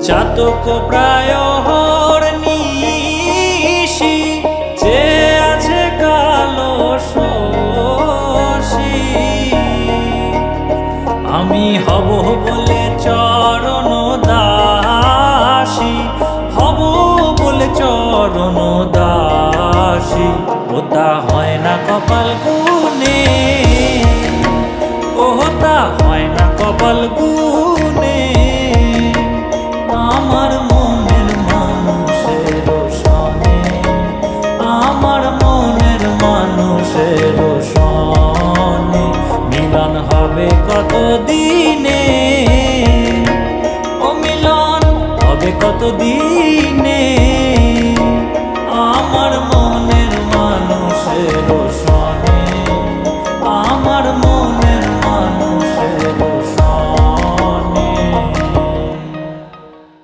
চাতক প্রায় নিশি যে আছে কালো শশী। আমি হব বলে চরণ দাসী, হব বলে চরণ দাসী। ওটা হয় না কপাল গুনে, ওটা হয় না কপাল গুনে। আমার মনের মানুষের সনে, আমার মনের মানুষের সনে মিলন হবে কত দিনে, ও মিলন হবে কত দিনে। আমার